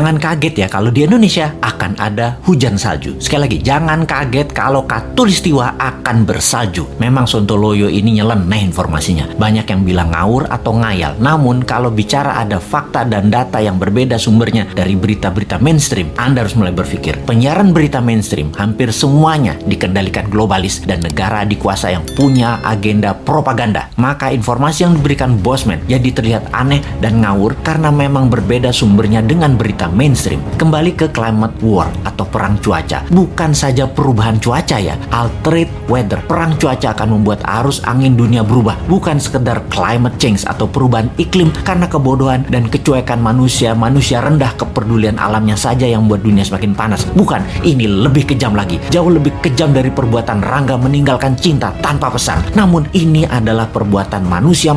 Jangan kaget ya kalau di Indonesia akan ada hujan salju. Sekali lagi, jangan kaget kalau Katulistiwa akan bersalju. Memang Sontoloyo ini nyeleneh informasinya. Banyak yang bilang ngawur atau ngayal. Namun kalau bicara ada fakta dan data yang berbeda sumbernya dari berita-berita mainstream, Anda harus mulai berpikir. Penyiaran berita mainstream hampir semuanya dikendalikan globalis dan negara dikuasa yang punya agenda propaganda. Maka informasi yang diberikan Bosman jadi terlihat aneh dan ngawur karena memang berbeda sumbernya dengan berita mainstream. Kembali ke climate war atau perang cuaca. Bukan saja perubahan cuaca ya, altered weather. Perang cuaca akan membuat arus angin dunia berubah. Bukan sekedar climate change atau perubahan iklim karena kebodohan dan kecuekan manusia rendah kepedulian alamnya saja yang membuat dunia semakin panas. Bukan, ini lebih kejam lagi. Jauh lebih kejam dari perbuatan Rangga meninggalkan cinta tanpa pesan. Namun ini adalah perbuatan manusia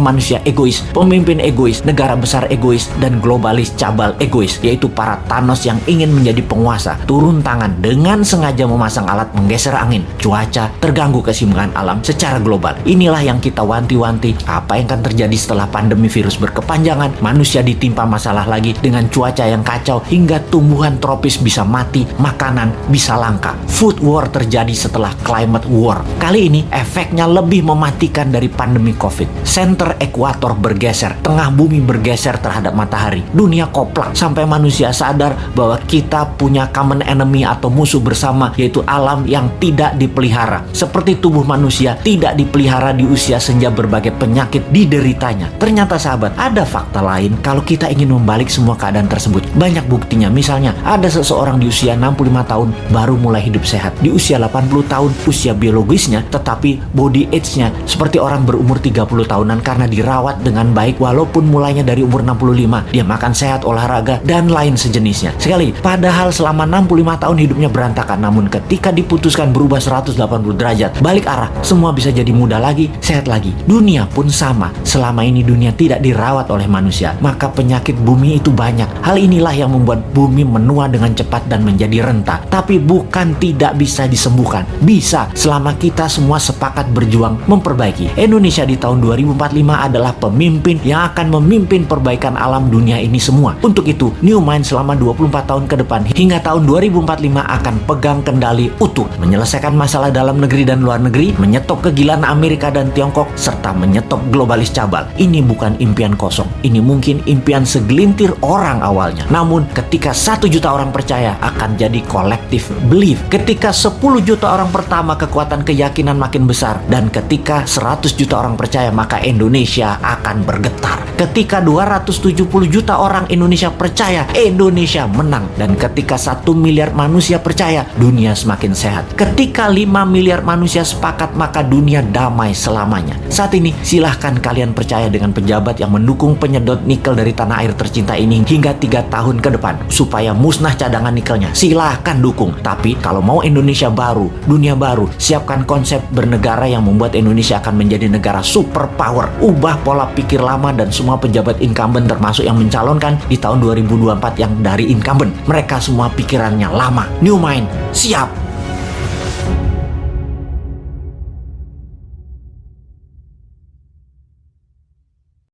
egois, pemimpin egois, negara besar egois, dan globalis cabal egois, yaitu para Thanos yang ingin menjadi penguasa, turun tangan dengan sengaja memasang alat menggeser angin, cuaca, terganggu keseimbangan alam secara global. Inilah yang kita wanti-wanti apa yang akan terjadi setelah pandemi virus berkepanjangan, manusia ditimpa masalah lagi dengan cuaca yang kacau hingga tumbuhan tropis bisa mati, makanan bisa langka. Food war terjadi setelah climate war. Kali ini efeknya lebih mematikan dari pandemi COVID. Center ekuator bergeser, tengah bumi bergeser terhadap matahari. Dunia koplak sampai manusia sadar bahwa kita punya common enemy atau musuh bersama, yaitu alam yang tidak dipelihara. Seperti tubuh manusia tidak dipelihara di usia senja, berbagai penyakit dideritanya. Ternyata sahabat, ada fakta lain kalau kita ingin membalik semua keadaan tersebut. Banyak buktinya. Misalnya, ada seseorang di usia 65 tahun baru mulai hidup sehat. Di usia 80 tahun usia biologisnya, tetapi body age-nya seperti orang berumur 30 tahunan karena dirawat dengan baik walaupun mulainya dari umur 65. Dia makan sehat, olahraga, dan lain sejenisnya. Sekali, padahal selama 65 tahun hidupnya berantakan, namun ketika diputuskan berubah 180 derajat, balik arah, semua bisa jadi muda lagi, sehat lagi. Dunia pun sama. Selama ini dunia tidak dirawat oleh manusia, maka penyakit bumi itu banyak. Hal inilah yang membuat bumi menua dengan cepat dan menjadi renta. Tapi bukan tidak bisa disembuhkan. Bisa, selama kita semua sepakat berjuang memperbaiki. Indonesia di tahun 2045 adalah pemimpin yang akan memimpin perbaikan alam dunia ini semua. Untuk itu, New Mind selama 24 tahun ke depan hingga tahun 2045 akan pegang kendali utuh, menyelesaikan masalah dalam negeri dan luar negeri, menyetop kegilaan Amerika dan Tiongkok, serta menyetop globalis cabal. Ini bukan impian kosong. Ini mungkin impian segelintir orang awalnya. Namun, ketika 1 juta orang percaya, akan jadi collective belief. Ketika 10 juta orang pertama, kekuatan keyakinan makin besar. Dan ketika 100 juta orang percaya, maka Indonesia akan bergetar. Ketika 270 juta orang Indonesia percaya, Indonesia menang. Dan ketika 1 miliar manusia percaya, dunia semakin sehat. Ketika 5 miliar manusia sepakat, maka dunia damai selamanya. Saat ini, silahkan kalian percaya dengan pejabat yang mendukung penyedot nikel dari tanah air tercinta ini hingga 3 tahun ke depan, supaya musnah cadangan nikelnya. Silahkan dukung. Tapi kalau mau Indonesia baru, dunia baru, siapkan konsep bernegara yang membuat Indonesia akan menjadi negara superpower. Ubah pola pikir lama dan semua pejabat incumbent, termasuk yang mencalonkan di tahun 2024 yang dari incumbent. Mereka semua pikirannya lama. New Mind, siap!